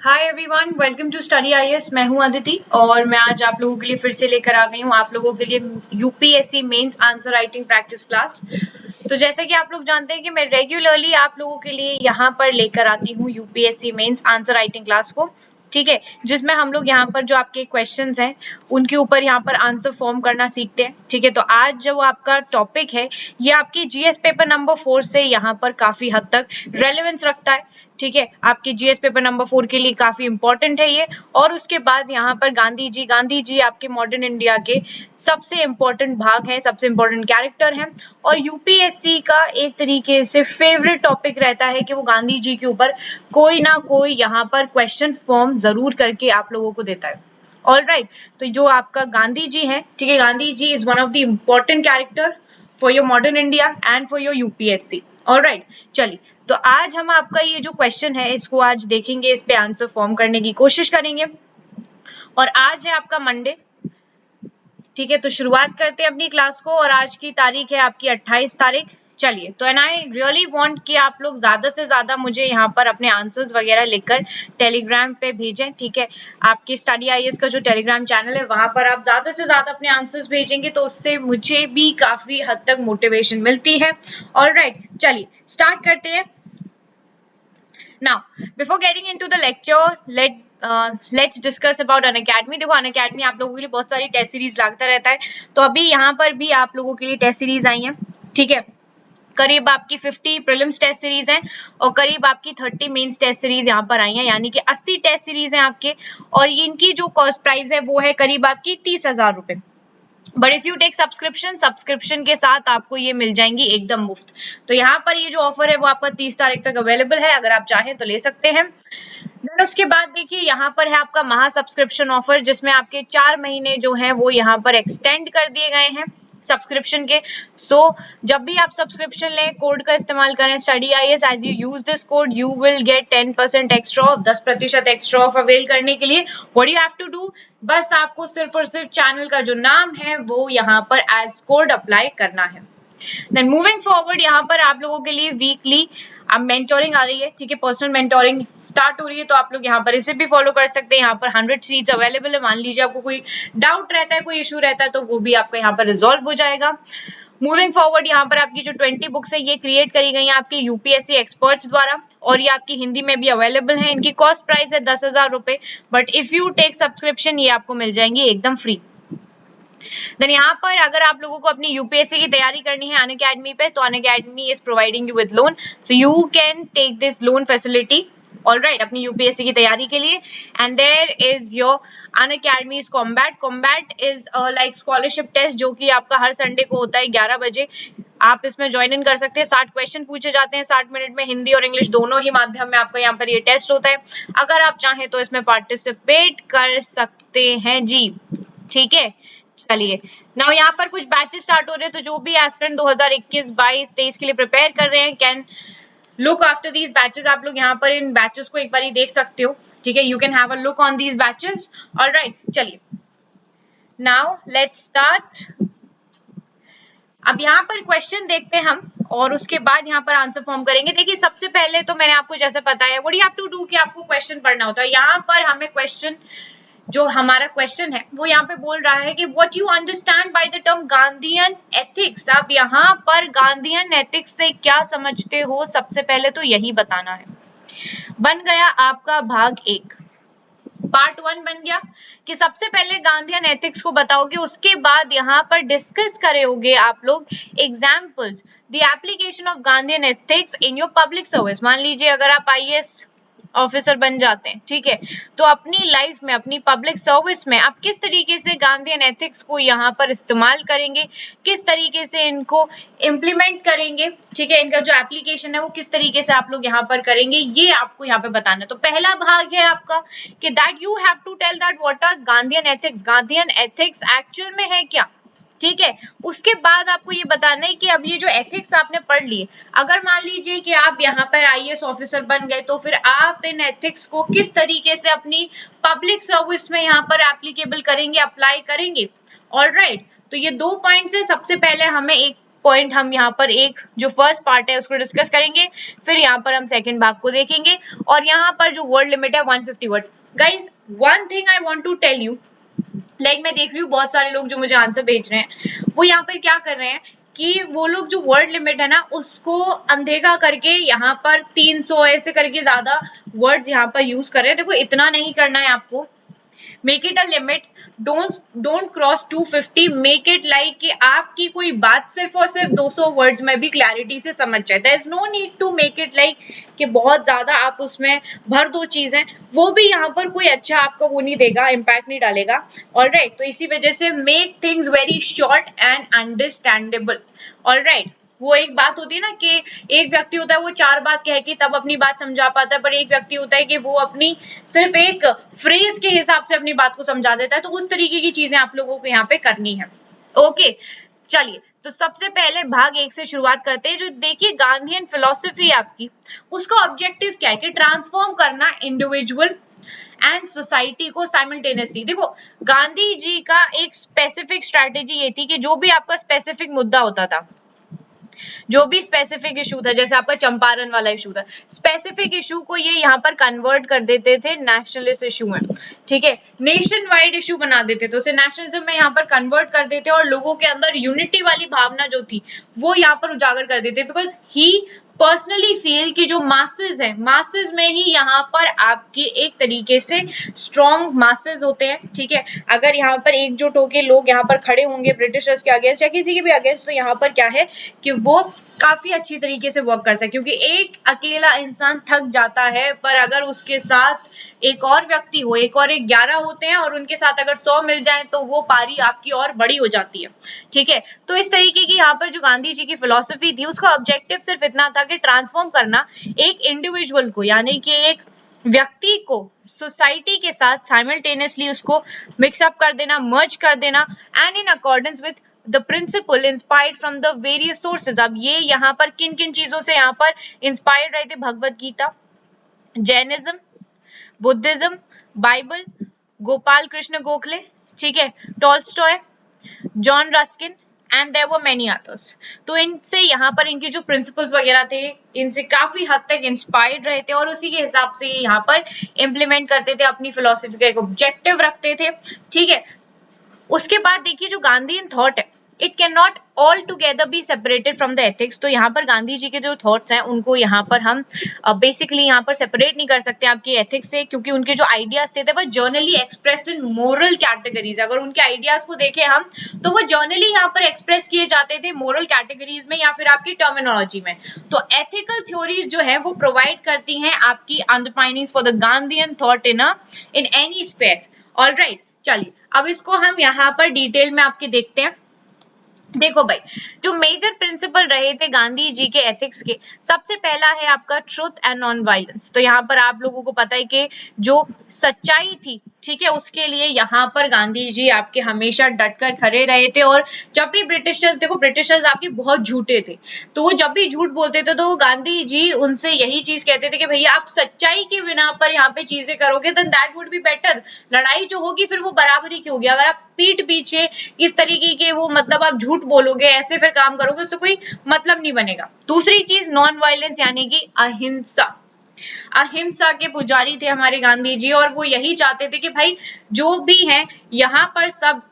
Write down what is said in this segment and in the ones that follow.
Hi everyone, welcome to study IAS. मैं हूं अदिति और मैं आज आप लोगों के लिए फिर से लेकर आ गई हूं आप लोगों के लिए UPSC mains answer writing practice class. तो जैसे कि आप लोग जानते हैं कि मैं रेगुलरली आप लोगों के लिए यहाँ पर लेकर आती हूँ UPSC mains answer writing class को, ठीक है, जिसमें हम लोग यहाँ पर जो आपके क्वेश्चंस हैं उनके ऊपर यहाँ पर आंसर फॉर्म करना सीखते हैं, ठीक है। तो आज जो आपका टॉपिक है ये आपकी जीएस पेपर नंबर 4 से यहाँ पर काफी हद तक रेलेवेंस रखता है, ठीक है। आपके जीएस पेपर नंबर 4 के लिए काफी इंपॉर्टेंट है ये। और उसके बाद यहाँ पर गांधी जी आपके मॉडर्न इंडिया के सबसे इंपॉर्टेंट भाग है, सबसे इंपॉर्टेंट कैरेक्टर हैं और यूपीएससी का एक तरीके से फेवरेट टॉपिक रहता है कि वो गांधी जी के ऊपर कोई ना कोई यहाँ पर क्वेश्चन फॉर्म जरूर करके आप लोगों को देता है। ऑल राइट, तो जो आपका गांधी जी है, ठीक है, Gandhi ji is one of the important character for your modern India and for your UPSC. All right, चलिए, तो आज हम आपका ये जो क्वेश्चन है इसको आज देखेंगे, इस पे आंसर फॉर्म करने की कोशिश करेंगे। और आज है आपका मंडे, ठीक है। तो शुरुआत करते हैं अपनी क्लास को और आज की तारीख है आपकी 28 तारीख। चलिए, तो एंड आई रियली वांट कि आप लोग ज्यादा से ज्यादा मुझे यहाँ पर अपने आंसर्स वगैरह लिखकर टेलीग्राम पे भेजें, ठीक है। आपके स्टडी आईएएस का जो टेलीग्राम चैनल है वहां पर आप ज्यादा से ज्यादा अपने आंसर्स भेजेंगे तो उससे मुझे भी काफी हद तक मोटिवेशन मिलती है। ऑलराइट, चलिए स्टार्ट करते हैं। Now, before getting into the lecture, let's discuss about Unacademy. देखो, अनअकैडमी आप लोगों के लिए बहुत सारी टेस्ट सीरीज लाता रहता है, तो अभी यहाँ पर भी आप लोगों के लिए टेस्ट सीरीज आई हैं, ठीक है। करीब आपकी 50 प्रीलिम्स टेस्ट सीरीज हैं और करीब आपकी 30 मेंस टेस्ट सीरीज यहाँ पर आई हैं, यानी कि 80 टेस्ट सीरीज हैं आपके। और इनकी जो कॉस्ट प्राइस है वो है करीब आपकी 30,000 रुपए। But if you take subscription के साथ आपको ये मिल जाएंगी एकदम मुफ्त। तो यहाँ पर ये जो ऑफर है वो आपका 30 तारीख तक अवेलेबल है, अगर आप चाहें तो ले सकते हैं। देन उसके बाद देखिए यहाँ पर है आपका महा सब्सक्रिप्शन ऑफर, जिसमें आपके 4 महीने जो हैं वो यहाँ पर एक्सटेंड कर दिए गए हैं सब्सक्रिप्शन के। सो जब भी आप सब्सक्रिप्शन लें, कोड का इस्तेमाल करें study IAS. As you use this code you will get 10% extra off, 10% extra off avail करने के लिए what you have to do, बस आपको सिर्फ और सिर्फ चैनल का जो नाम है वो यहाँ पर एज कोड अप्लाई करना है। देन मूविंग फॉरवर्ड, यहाँ पर आप लोगों के लिए वीकली अब मेंटोरिंग आ रही है, ठीक है, पर्सनल मेंटोरिंग स्टार्ट हो रही है, तो आप लोग यहाँ पर इसे भी फॉलो कर सकते हैं। यहाँ पर 100 सीट्स अवेलेबल है। मान लीजिए आपको कोई डाउट रहता है, कोई इशू रहता है, तो वो भी आपका यहाँ पर रिजॉल्व हो जाएगा। मूविंग फॉरवर्ड, यहाँ पर आपकी जो 20 बुक्स है ये क्रिएट करी गई हैं आपके यूपीएससी एक्सपर्ट्स द्वारा और ये आपकी हिंदी में भी अवेलेबल है। इनकी कॉस्ट प्राइस है 10,000 रुपए, but if you take subscription ये आपको मिल जाएंगी एकदम फ्री। देन यहाँ पर अगर आप लोगों को अपनी यूपीएससी की तैयारी करनी है अनअकैडमी पे, तो Unacademy is providing you with loan, so you can take this loan facility, all right, अपनी यूपीएससी की तैयारी के लिए। And there is your Unacademy is combat is like scholarship test, जो कि आपका हर संडे को होता है 11 बजे। आप इसमें ज्वाइन इन कर सकते हैं। 60 क्वेश्चन पूछे जाते हैं 60 मिनट में, हिंदी और इंग्लिश दोनों ही माध्यम में आपका यहाँ पर ये टेस्ट होता है। अगर आप चाहें तो इसमें पार्टिसिपेट कर सकते हैं जी, ठीक है। चलिए, नाउ यहाँ पर कुछ बैचेस स्टार्ट हो रहे हैं, तो जो भी एस्पिरेंट 2021, 22, 23 के लिए प्रिपेयर कर रहे हैं can look after these batches. आप लोग यहाँ पर इन बैचेस को एक बार ही देख सकते हो, ठीक है। You can have a look on these batches. Alright, चलिए, नाउ लेट्स स्टार्ट। अब यहाँ पर क्वेश्चन देखते हैं हम और उसके बाद यहाँ पर आंसर फॉर्म करेंगे। देखिए, सबसे पहले तो मैंने आपको जैसे पता है what you have to do कि आपको क्वेश्चन पढ़ना होता है। यहाँ पर हमें क्वेश्चन, जो हमारा क्वेश्चन है वो यहाँ पे बोल रहा है कि what you understand by the term Gandhian ethics. आप यहाँ पर गांधीयन एथिक्स से क्या समझते हो, सबसे पहले तो यही बताना है। बन गया आपका भाग 1, पार्ट 1 बन गया कि सबसे पहले गांधीयन एथिक्स को बताओगे, उसके बाद यहाँ पर डिस्कस करोगे आप लोग examples, the application of Gandhian ethics in your public service. मान लीजिए अगर आप आईएएस ऑफिसर बन जाते हैं, ठीक है, तो अपनी लाइफ में, अपनी पब्लिक सर्विस में आप किस तरीके से गांधीयन एथिक्स को यहाँ पर इस्तेमाल करेंगे, किस तरीके से इनको इम्प्लीमेंट करेंगे, ठीक है, इनका जो एप्लीकेशन है वो किस तरीके से आप लोग यहाँ पर करेंगे, ये आपको यहाँ पे बताना है। तो पहला भाग है आपका कि that you have to tell that what are Gandhian ethics, Gandhian ethics actual में है क्या, ठीक है। उसके बाद आपको ये बताना है कि अब ये जो एथिक्स आपने पढ़ लिए, अगर मान लीजिए कि आप यहाँ पर आईएएस ऑफिसर बन गए, तो फिर आप इन एथिक्स को किस तरीके से अपनी पब्लिक सर्विस में यहाँ पर एप्लीकेबल करेंगे, अप्लाई करेंगे। ऑलराइट, तो ये 2 पॉइंट्स है। सबसे पहले हमें एक पॉइंट हम यहाँ पर एक जो फर्स्ट पार्ट है उसको डिस्कस करेंगे, फिर यहाँ पर हम सेकंड भाग को देखेंगे, और यहाँ पर जो वर्ड लिमिट है 150 words. Guys one thing I want to tell you, मैं देख रही हूँ बहुत सारे लोग जो मुझे आंसर भेज रहे हैं, वो यहाँ पर क्या कर रहे हैं कि वो लोग जो वर्ड लिमिट है ना उसको अनदेखा करके यहाँ पर 300 ऐसे करके ज्यादा वर्ड्स यहाँ पर यूज कर रहे हैं। देखो इतना नहीं करना है आपको, make it a limit, don't cross 250, make it like कि आपकी कोई बात सिर्फ और सिर्फ 200 वर्ड्स में भी क्लैरिटी से समझ जाए। There is no need to make it like कि बहुत ज्यादा आप उसमें भर दो चीजें, वो भी यहाँ पर कोई अच्छा आपको वो नहीं देगा, इम्पैक्ट नहीं डालेगा। ऑलराइट, तो इसी वजह से make things very short and understandable. Alright, वो एक बात होती है ना कि एक व्यक्ति होता है वो 4 बात कह के तब अपनी बात समझा पाता है, पर एक व्यक्ति होता है कि वो अपनी सिर्फ एक फ्रेज के हिसाब से अपनी बात को समझा देता है। तो उस तरीके की चीजें आप लोगों को यहाँ पे करनी है। ओके, चलिए, तो सबसे पहले भाग 1 से शुरुआत करते हैं। जो देखिए गांधीयन फिलॉसफी आपकी, उसका ऑब्जेक्टिव क्या है कि ट्रांसफॉर्म करना इंडिविजुअल एंड सोसाइटी को साइमल्टेनियसली। देखो गांधी जी का एक स्पेसिफिक स्ट्रैटेजी ये थी कि जो भी आपका स्पेसिफिक मुद्दा होता था, जो भी स्पेसिफिक इशू था, जैसे आपका चंपारण वाला इशू था, स्पेसिफिक इशू को ये यहाँ पर कन्वर्ट कर देते थे नेशनलिस्ट इशू में, ठीक है, नेशन वाइड इशू बना देते थे, उसे नेशनलिज्म में यहाँ पर कन्वर्ट कर देते और लोगों के अंदर यूनिटी वाली भावना जो थी वो यहाँ पर उजागर कर देते, बिकॉज ही पर्सनली फील कि जो मासेस है, मासेस में ही यहाँ पर आपके एक तरीके से स्ट्रॉन्ग मासेस होते हैं, ठीक है। अगर यहाँ पर एकजुट होके लोग यहाँ पर खड़े होंगे ब्रिटिशर्स के अगेंस्ट या किसी के भी अगेंस्ट, तो यहाँ पर क्या है कि वो काफी अच्छी तरीके से वर्क कर सके, क्योंकि एक अकेला इंसान थक जाता है, पर अगर उसके साथ एक और व्यक्ति हो, एक और 11 होते हैं और उनके साथ अगर 100 मिल जाए तो वो पारी आपकी और बड़ी हो जाती है, ठीक है। तो इस तरीके की यहाँ पर जो गांधी जी की फिलॉसफी थी, उसका ऑब्जेक्टिव सिर्फ इतना था कि ट्रांसफॉर्म करना एक इंडिविजुअल को, यानी कि एक व्यक्ति को सोसाइटी के साथ साइमल्टेनियसली उसको मिक्सअप कर देना, मर्ज कर देना, and in accordance with the principle inspired from the various sources. अब ये यहाँ पर किन किन चीजों से यहाँ पर इंस्पायर्ड रहे थे? Bhagavad Gita, Jainism, Buddhism, Bible, Gopal Krishna Gokhale, ठीक है, Tolstoy, John Ruskin, and there were many others. तो इनसे यहाँ पर इनके जो प्रिंसिपल्स वगैरह थे, इनसे काफी हद तक इंस्पायर्ड रहे थे और उसी के हिसाब से यहाँ पर इम्प्लीमेंट करते थे, अपनी फिलोसफी का एक ऑब्जेक्टिव रखते थे, ठीक है। उसके बाद देखिए जो गांधीयन थॉट है, it can not all together be separated from the ethics. तो यहाँ पर गांधी जी के जो थॉट्स हैं उनको यहाँ पर हम बेसिकली यहाँ पर सेपरेट नहीं कर सकते आपकी एथिक्स से, क्योंकि उनके जो आइडियाज थे वो generally expressed in moral categories. अगर उनके आइडियाज को देखें हम तो वो जर्नली यहाँ पर एक्सप्रेस किए जाते थे मोरल कैटेगरीज में या फिर आपकी टर्मिनोलॉजी में। तो एथिकल थ्योरीज जो है वो प्रोवाइड करती हैं आपकी underpinnings for the Gandhian thought in any sphere. Alright, चलिए अब इसको हम यहाँ पर डिटेल में आपके देखते हैं। देखो भाई, जो मेजर प्रिंसिपल रहे थे गांधी जी के एथिक्स के, सबसे पहला है आपका ट्रुथ एंड नॉन वायलेंस। तो यहाँ पर आप लोगों को पता है कि जो सच्चाई थी, ठीक है, उसके लिए यहाँ पर गांधी जी आपके हमेशा डटकर खड़े रहे थे। और जब भी ब्रिटिशर्स, देखो ब्रिटिशर्स आपके बहुत झूठे थे, तो वो जब भी झूठ बोलते थे तो गांधी जी उनसे यही चीज कहते थे कि भैया आप सच्चाई के बिना पर यहाँ पे चीजें करोगे then that would be better. लड़ाई जो होगी फिर वो बराबरी की होगी। अगर आप पीठ पीछे इस तरीके के वो मतलब आप झूठ बोलोगे, ऐसे फिर काम करोगे, उससे कोई मतलब नहीं बनेगा। दूसरी चीज नॉन वायलेंस, यानी कि अहिंसा। अहिंसा के पुजारी थे हमारे गांधी जी, और वो यही चाहते थे कि भाई जो भी है यहाँ पर सब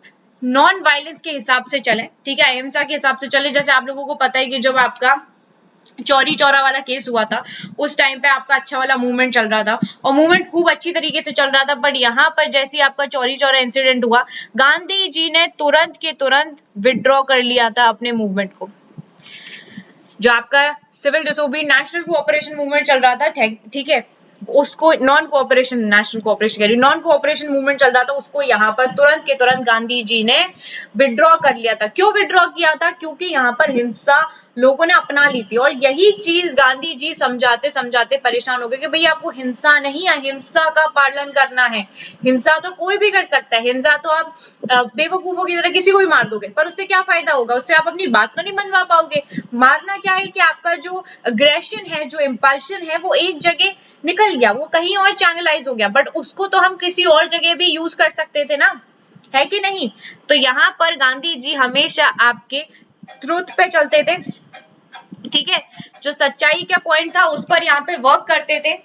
नॉन वायलेंस के हिसाब से चले, ठीक है, अहिंसा के हिसाब से चले। जैसे आप लोगों को पता है कि जब आपका चौरी चौरा वाला केस हुआ था, उस टाइम पे आपका अच्छा वाला मूवमेंट चल रहा था और मूवमेंट खूब अच्छी तरीके से चल रहा था, बट यहाँ पर जैसे आपका चौरी चौरा इंसिडेंट हुआ, गांधी जी ने तुरंत के तुरंत विड्रॉ कर लिया था अपने मूवमेंट को। जो आपका civil disobedience national cooperation movement चल रहा था, ठीक है, उसको नॉन कोऑपरेशन, नेशनल कोऑपरेशन कह रही, नॉन कोऑपरेशन मूवमेंट चल रहा था, उसको यहाँ पर तुरंत के तुरंत गांधी जी ने विड्रॉ कर लिया था। क्यों विड्रॉ किया था? क्योंकि यहाँ पर हिंसा लोगों ने अपना ली थी, और यही चीज गांधी जी समझाते समझाते परेशान हो गए कि भैया आपको हिंसा नहीं, अहिंसा का पालन करना है। हिंसा तो कोई भी कर सकता है, हिंसा तो आप बेवकूफों की तरह किसी को भी मार दोगे, पर उससे क्या फायदा होगा? उससे आप अपनी बात तो नहीं मनवा पाओगे। मारना क्या है कि आपका जो अग्रेशन है, जो इंपल्शन है, वो एक जगह निकल गया, वो कहीं और चैनलाइज हो गया, बट उसको तो हम किसी और जगह भी यूज कर सकते थे ना, है कि नहीं? तो यहाँ पर गांधी जी हमेशा आपके ट्रुथ पे चलते थे, ठीक है, जो सच्चाई का पॉइंट था उस पर यहाँ पे वर्क करते थे।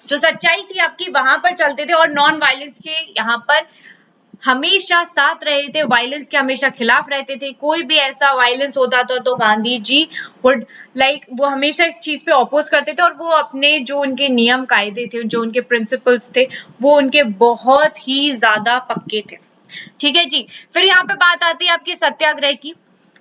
जो सच्चाई थी आपकी वहां पर चलते थे और नॉन वायलेंस के यहाँ पर हमेशा साथ रहे थे, वायलेंस के हमेशा खिलाफ रहते थे। कोई भी ऐसा वायलेंस होता था तो गांधी जी वुड वो हमेशा इस चीज पे अपोज करते थे, और वो अपने जो उनके नियम कायदे थे, जो उनके प्रिंसिपल्स थे, वो उनके बहुत ही ज्यादा पक्के थे। ठीक है जी। फिर यहाँ पे बात आती है आपके सत्याग्रह की।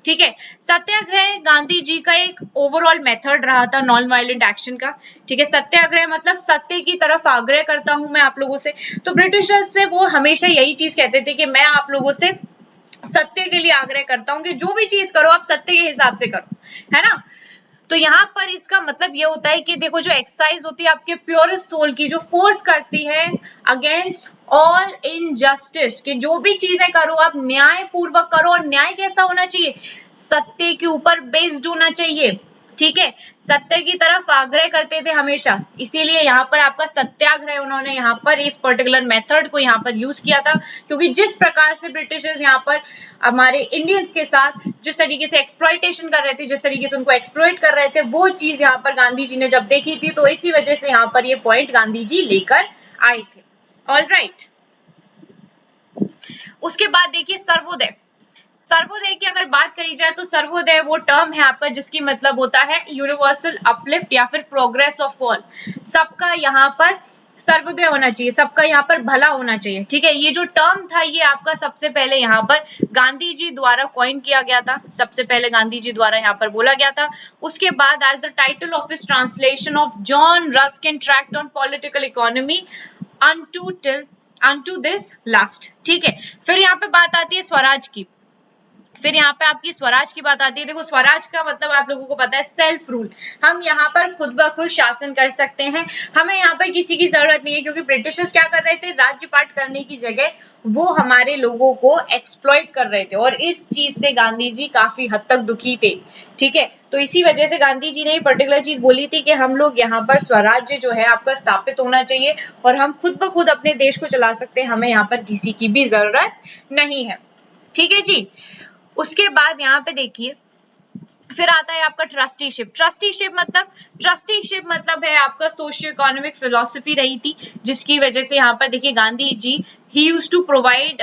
ठीक है, सत्याग्रह गांधी जी का एक ओवरऑल मेथड रहा था नॉन वायलेंट एक्शन का। ठीक है, सत्याग्रह मतलब सत्य की तरफ आग्रह करता हूं मैं आप लोगों से। तो ब्रिटिशर्स से वो हमेशा यही चीज कहते थे कि मैं आप लोगों से सत्य के लिए आग्रह करता हूं कि जो भी चीज करो आप सत्य के हिसाब से करो, है ना। तो यहाँ पर इसका मतलब ये होता है कि देखो, जो एक्सरसाइज होती है आपके प्योरेस्ट सोल की, जो फोर्स करती है अगेंस्ट ऑल इनजस्टिस, कि जो भी चीजें करो आप न्याय पूर्वक करो, और न्याय कैसा होना चाहिए, सत्य के ऊपर बेस्ड होना चाहिए। ठीक है, सत्य की तरफ आग्रह करते थे हमेशा, इसीलिए यहाँ पर आपका सत्याग्रह उन्होंने यहाँ पर इस पर्टिकुलर मेथड को यहाँ पर यूज किया था। क्योंकि जिस प्रकार से ब्रिटिशर्स यहाँ पर हमारे इंडियंस के साथ जिस तरीके से एक्सप्लॉइटेशन कर रहे थे, जिस तरीके से उनको एक्सप्लॉइट कर रहे थे, वो चीज यहाँ पर गांधी जी ने जब देखी थी, तो इसी वजह से यहाँ पर ये पॉइंट गांधी जी लेकर आए थे। All right. उसके बाद देखिए सर्वोदय। सर्वोदय की अगर बात करी जाए तो सर्वोदय वो टर्म है आपका जिसकी मतलब होता है यूनिवर्सल अपलिफ्ट या फिर प्रोग्रेस ऑफ ऑल। सबका यहाँ पर सर्वोदय होना चाहिए, सबका यहाँ पर भला होना चाहिए। ठीक है, ये जो टर्म था ये आपका सबसे पहले यहाँ पर गांधी जी द्वारा कॉइन किया गया था, सबसे पहले गांधी जी द्वारा यहाँ पर बोला गया था। उसके बाद as the title of his translation of John Ruskin tract on political economy unto this last। ठीक है, फिर यहाँ पे बात आती है स्वराज की। फिर यहाँ पे आपकी स्वराज की बात आती है। देखो, स्वराज का मतलब आप लोगों को पता है सेल्फ रूल। हम यहाँ पर खुद ब खुद शासन कर सकते हैं, हमें यहाँ पर किसी की जरूरत नहीं है। क्योंकि ब्रिटिशर्स क्या कर रहे थे, राज्य पाट करने की जगह वो हमारे लोगों को एक्सप्लॉइट कर रहे थे, और इस चीज से गांधी जी काफी हद तक दुखी थे। ठीक है, तो इसी वजह से गांधी जी ने ये पर्टिकुलर चीज बोली थी कि हम लोग यहाँ पर स्वराज्य जो है आपका स्थापित होना चाहिए, और हम खुद ब खुद अपने देश को चला सकते हैं, हमें यहाँ पर किसी की भी जरूरत नहीं है। ठीक है जी। उसके बाद यहाँ पे देखिए फिर आता है आपका ट्रस्टीशिप। ट्रस्टीशिप मतलब है आपका सोशियो इकोनॉमिक फिलोसफी रही थी, जिसकी वजह से यहाँ पर देखिए गांधी जी ही यूज्ड टू प्रोवाइड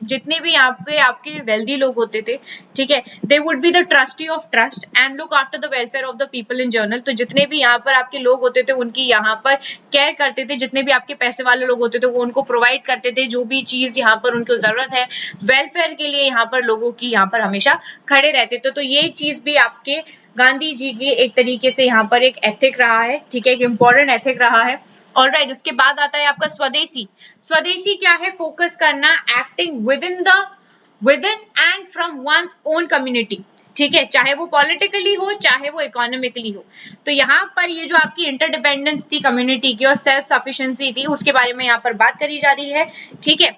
जितने भी आपके वेल्दी लोग होते थे, ठीक है, they would be the trustee of trust and look after the welfare of the people in general. तो जितने भी यहाँ पर आपके लोग होते थे उनकी यहाँ पर केयर करते थे, जितने भी आपके पैसे वाले लोग होते थे वो उनको प्रोवाइड करते थे जो भी चीज यहाँ पर उनको जरूरत है, वेलफेयर के लिए यहाँ पर लोगों की यहाँ पर हमेशा खड़े रहते थे। तो ये चीज भी आपके गांधी जी की एक तरीके से यहाँ पर एक एथिक रहा है। ठीक है, एक इंपॉर्टेंट एथिक रहा है। ऑलराइट, उसके बाद आता है आपका स्वदेशी। स्वदेशी क्या है, फोकस करना, acting with in and from one's own community. ठीक है, चाहे वो पॉलिटिकली हो चाहे वो इकोनॉमिकली हो। तो यहाँ पर ये जो आपकी इंटरडिपेंडेंस थी कम्युनिटी की और सेल्फ सफिशिएंसी थी, उसके बारे में यहाँ पर बात करी जा रही है। ठीक है,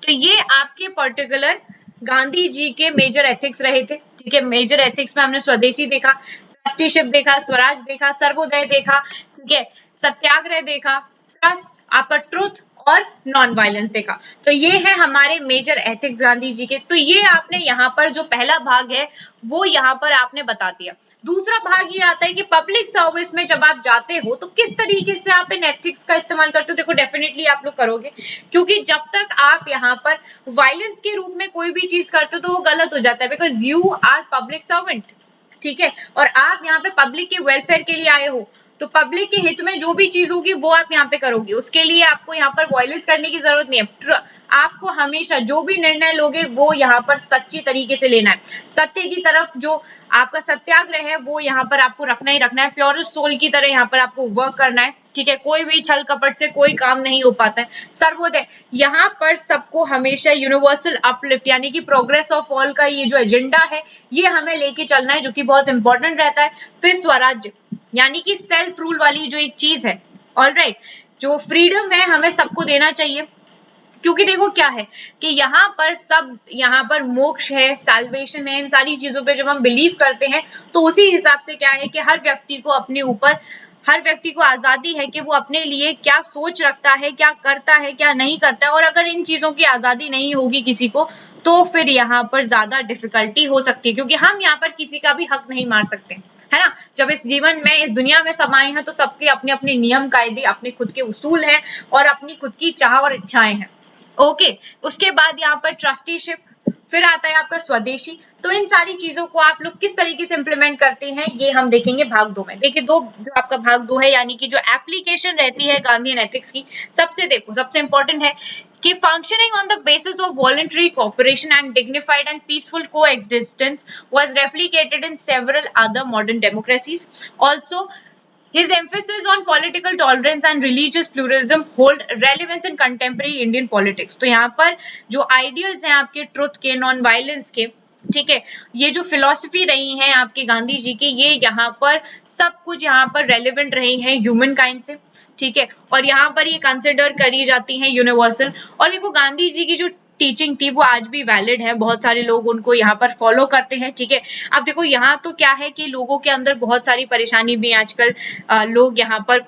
तो ये आपके पर्टिकुलर गांधी जी के मेजर एथिक्स रहे थे। ठीक है, मेजर एथिक्स में हमने स्वदेशी देखा, ट्रस्टीशिप देखा, स्वराज देखा, सर्वोदय देखा, ठीक है, सत्याग्रह देखा, प्लस आपका ट्रुथ और नॉन वायलेंस देखा। तो ये है हमारे मेजर एथिक्स गांधी जी के। तो ये आपने यहाँ पर जो पहला भाग है वो यहाँ पर आपने बता दिया। दूसरा भाग ये आता है कि पब्लिक सर्विस में जब आप जाते हो तो किस तरीके से आप इन एथिक्स का इस्तेमाल करते हो। देखो, डेफिनेटली आप लोग करोगे, क्योंकि जब तक आप यहाँ पर वायलेंस के रूप में कोई भी चीज करते हो तो वो गलत हो जाता है, because you are public servant. ठीक है, और आप यहाँ पे पब्लिक के वेलफेयर के लिए आए हो, तो पब्लिक के हित में जो भी चीज होगी वो आप यहाँ पे करोगे। उसके लिए आपको यहाँ पर वायलेंस करने की जरूरत नहीं है। आपको हमेशा जो भी निर्णय लोगे वो यहाँ पर सच्ची तरीके से लेना है। सत्य की तरफ जो आपका सत्याग्रह है वो यहाँ पर आपको रखना ही रखना है, प्योरेस्ट सोल की तरह यहाँ पर आपको वर्क करना है। ठीक है, कोई भी छल कपट से कोई काम नहीं हो पाता है। सर्वोदय, यहाँ पर सबको हमेशा यूनिवर्सल अपलिफ्ट यानी कि प्रोग्रेस ऑफ ऑल का ये जो एजेंडा है ये हमें लेके चलना है, जो कि बहुत इंपॉर्टेंट रहता है। फिर स्वराज्य यानी कि सेल्फ रूल वाली जो एक चीज है, ऑलराइट, जो फ्रीडम है हमें सबको देना चाहिए। क्योंकि देखो क्या है कि यहाँ पर मोक्ष है, सैल्वेशन है, इन सारी चीजों पे जब हम बिलीव करते हैं तो उसी हिसाब से क्या है कि हर व्यक्ति को अपने ऊपर हर व्यक्ति को आजादी है कि वो अपने लिए क्या सोच रखता है, क्या करता है, क्या नहीं करता है। और अगर इन चीजों की आजादी नहीं होगी किसी को, तो फिर यहाँ पर ज्यादा डिफिकल्टी हो सकती है, क्योंकि हम यहाँ पर किसी का भी हक नहीं मार सकते, है ना। जब इस जीवन में, इस दुनिया में सब आए हैं, तो सबके अपने अपने नियम कायदे, अपने खुद के उसूल हैं और अपनी खुद की चाह और इच्छाएं हैं। ओके, उसके बाद यहाँ पर ट्रस्टीशिप, फिर आता है आपका स्वदेशी। तो इन सारी चीजों को आप लोग किस तरीके से इंप्लीमेंट करते हैं, ये हम देखेंगे भाग 2 में। देखिए, दो जो आपका भाग 2 है, यानी कि जो एप्लीकेशन रहती है गांधीयन एथिक्स की, सबसे इंपॉर्टेंट है कि functioning on the basis of voluntary cooperation and dignified and peaceful coexistence was replicated in several other modern democracies. Also his emphasis on political tolerance and religious pluralism hold relevance in contemporary Indian politics। तो यहाँ पर जो ideals हैं आपके truth के, non violence के, ठीक है, ये जो फिलॉसफी रही है आपके गांधी जी की, ये यहाँ पर सब कुछ यहाँ पर रेलिवेंट रही है ह्यूमन काइंड से, ठीक है, और यहाँ पर ये कंसिडर करी जाती है यूनिवर्सल। और देखो, गांधी जी की जो टीचिंग थी वो आज भी वैलिड है, बहुत सारे लोग उनको यहाँ पर फॉलो करते हैं, ठीक है। अब देखो, यहाँ तो क्या है कि लोगों के अंदर बहुत सारी परेशानी भी है आजकल, लोग यहाँ पर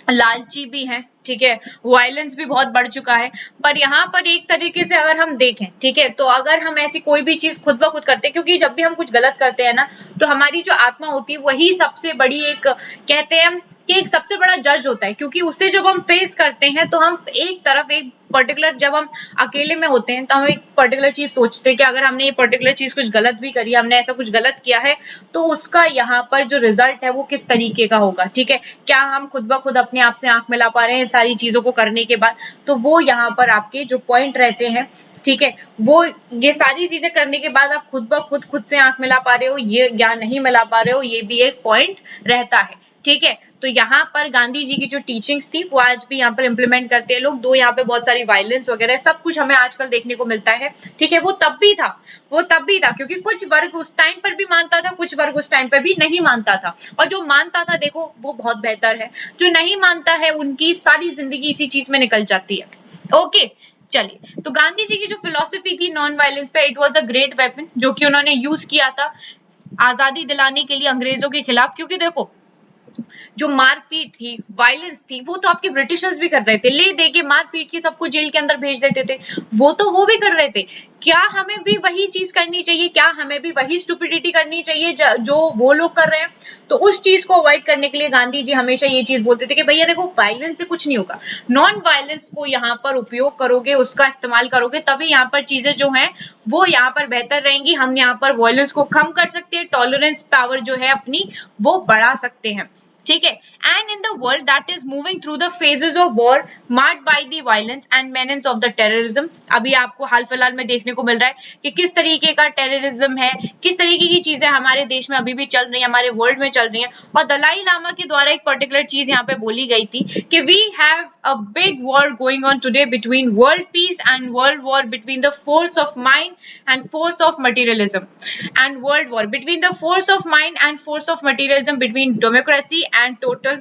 लालची भी हैं, ठीक है, वायलेंस भी बहुत बढ़ चुका है। पर यहाँ पर एक तरीके से अगर हम देखें, ठीक है, तो अगर हम ऐसी कोई भी चीज खुद ब खुद करते हैं, क्योंकि जब भी हम कुछ गलत करते हैं ना, तो हमारी जो आत्मा होती है वही सबसे बड़ी एक, कहते हैं हम कि एक सबसे बड़ा जज होता है, क्योंकि उसे जब हम फेस करते हैं तो हम एक तरफ एक पर्टिकुलर, जब हम अकेले में होते हैं तो हम एक पर्टिकुलर चीज सोचते हैं कि अगर हमने ये पर्टिकुलर चीज कुछ गलत भी करी, हमने ऐसा कुछ गलत किया है, तो उसका यहाँ पर जो रिजल्ट है वो किस तरीके का होगा, ठीक है, क्या हम खुद ब खुद अपने आप से आंख मिला पा रहे हैं सारी चीजों को करने के बाद। तो वो यहाँ पर आपके जो पॉइंट रहते हैं, ठीक है, वो ये सारी चीजें करने के बाद आप खुद ब खुद से आंख मिला पा रहे हो, ये या नहीं मिला पा रहे हो, ये भी एक पॉइंट रहता है, ठीक है। तो यहाँ पर गांधी जी की जो टीचिंग्स थी वो आज भी यहाँ पर इंप्लीमेंट करते हैं लोग। दो यहाँ पे बहुत सारी वायलेंस वगैरह सब कुछ हमें आजकल देखने को मिलता है, ठीक है। वो तब भी था, क्योंकि कुछ वर्ग उस टाइम पर भी मानता था, कुछ वर्ग उस टाइम पर भी नहीं मानता था। और जो मानता था, देखो, वो बहुत बेहतर है, जो नहीं मानता है उनकी सारी जिंदगी इसी चीज में निकल जाती है। ओके, चलिए, तो गांधी जी की जो फिलॉसफी थी नॉन वायलेंस पे, it was a great weapon, जो कि उन्होंने यूज किया था आजादी दिलाने के लिए अंग्रेजों के खिलाफ। क्योंकि देखो, जो मारपीट थी, वायलेंस थी, वो तो आपके ब्रिटिशर्स भी कर रहे थे, ले दे के मार पीट के सबको जेल के अंदर भेज देते थे, वो भी कर रहे थे। क्या हमें भी वही चीज करनी चाहिए? क्या हमें भी वही स्टुपिडिटी करनी चाहिए जो वो लोग कर रहे हैं? तो उस चीज को अवॉइड करने के लिए गांधी जी हमेशा ये चीज बोलते थे कि भैया देखो, वायलेंस से कुछ नहीं होगा, नॉन वायलेंस को यहाँ पर उपयोग करोगे, उसका इस्तेमाल करोगे, तभी यहाँ पर चीजें जो हैं वो यहाँ पर बेहतर रहेंगी। हम यहाँ पर वायलेंस को कम कर सकते हैं, टॉलरेंस पावर जो है अपनी वो बढ़ा सकते हैं, ठीक है। And in the world that is moving through the phases of war marked by the violence and menace of the terrorism, अभी आपको हाल फिलहाल में देखने को मिल रहा है कि किस तरीके का टेररिज्म है, किस तरीके की चीजें हमारे देश में अभी भी चल रही है, हमारे वर्ल्ड में चल रही है। और दलाई लामा के द्वारा एक पर्टिकुलर चीज यहाँ पे बोली गई थी कि we have a big war going on today between world peace and world war between the force of mind and force of materialism, and world war between the force of mind and force of materialism between democracy and total।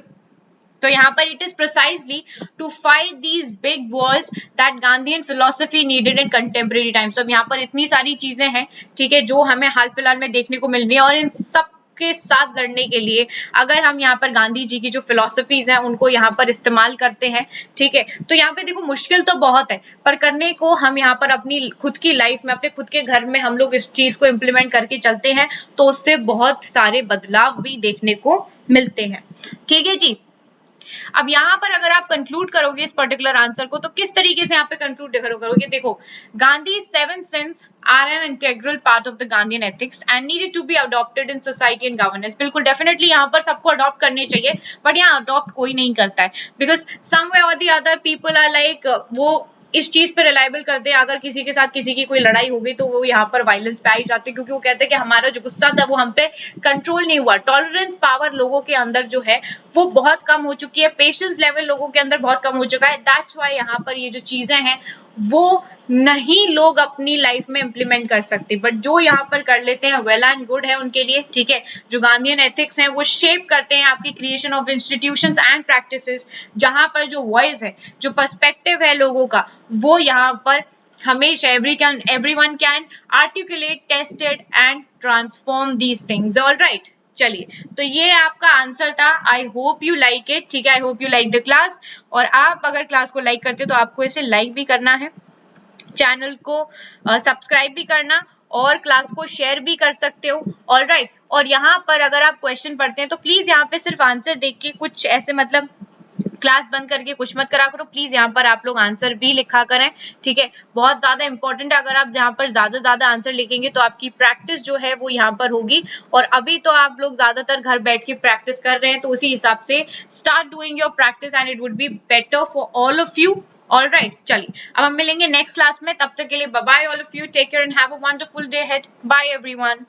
तो यहाँ पर it is precisely to fight these big wars that Gandhian philosophy needed in contemporary times। अब यहाँ पर इतनी सारी चीजें हैं, ठीक है, जो हमें हाल फिलहाल में देखने को मिल रही है, और इन सब के साथ लड़ने के लिए अगर हम यहाँ पर गांधी जी की जो फिलोसफीज हैं उनको यहाँ पर इस्तेमाल करते हैं, ठीक है, तो यहाँ पे देखो मुश्किल तो बहुत है, पर करने को हम यहाँ पर अपनी खुद की लाइफ में, अपने खुद के घर में हम लोग इस चीज को इम्प्लीमेंट करके चलते हैं, तो उससे बहुत सारे बदलाव भी देखने को मिलते हैं, ठीक है जी। अब यहाँ पर अगर आप कंक्लूड करोगे इस पर्टिकुलर आंसर को, तो किस तरीके से यहाँ पे कंक्लूड करोगे? देखो, Gandhi 7 sins are an integral part of the Gandhian ethics and needed to be adopted in society and governance. बिल्कुल डेफिनेटली यहाँ पर सबको अडॉप्ट करने चाहिए, बट यहाँ अडॉप्ट कोई नहीं करता है, बिकॉज समवे और the other people are like, वो इस चीज पे रिलायबल करते हैं, अगर किसी के साथ किसी की कोई लड़ाई हो गई तो वो यहाँ पर वायलेंस पे आ ही जाते हैं, क्योंकि वो कहते हैं कि हमारा जो गुस्सा था वो हम पे कंट्रोल नहीं हुआ, टॉलरेंस पावर लोगों के अंदर जो है वो बहुत कम हो चुकी है, पेशेंस लेवल लोगों के अंदर बहुत कम हो चुका है। दैट्स व्हाई यहाँ पर ये जो चीजें हैं वो नहीं लोग अपनी लाइफ में इंप्लीमेंट कर सकते, बट जो यहाँ पर कर लेते हैं वेल एंड गुड है उनके लिए, ठीक है। जो गांधीयन एथिक्स हैं वो शेप करते हैं आपकी creation of institutions and practices, जहां पर जो वॉइस है, जो पर्सपेक्टिव है लोगों का, वो यहाँ पर हमेशा everyone can articulate, tested and transform these things। all right, चलिए, तो ये आपका आंसर था। I hope you like it, ठीक है, I hope you like the class. और आप अगर क्लास को लाइक करते हो तो आपको इसे लाइक भी करना है, चैनल को सब्सक्राइब भी करना और क्लास को शेयर भी कर सकते हो। ऑलराइट, और यहाँ पर अगर आप क्वेश्चन पढ़ते हैं तो प्लीज यहाँ पे सिर्फ आंसर देख के कुछ ऐसे मतलब क्लास बंद करके कुछ मत करा करो, प्लीज यहाँ पर आप लोग आंसर भी लिखा करें, ठीक है, बहुत ज्यादा इंपॉर्टेंट है। अगर आप जहाँ पर ज्यादा आंसर लिखेंगे तो आपकी प्रैक्टिस जो है वो यहाँ पर होगी। और अभी तो आप लोग ज्यादातर घर बैठ के प्रैक्टिस कर रहे हैं, तो उसी हिसाब से start doing your practice and it would be better for all of you. All right, चलिए अब हम मिलेंगे नेक्स्ट क्लास में, तब तक के लिए bye bye all of you, take care and have a wonderful day ahead, bye everyone.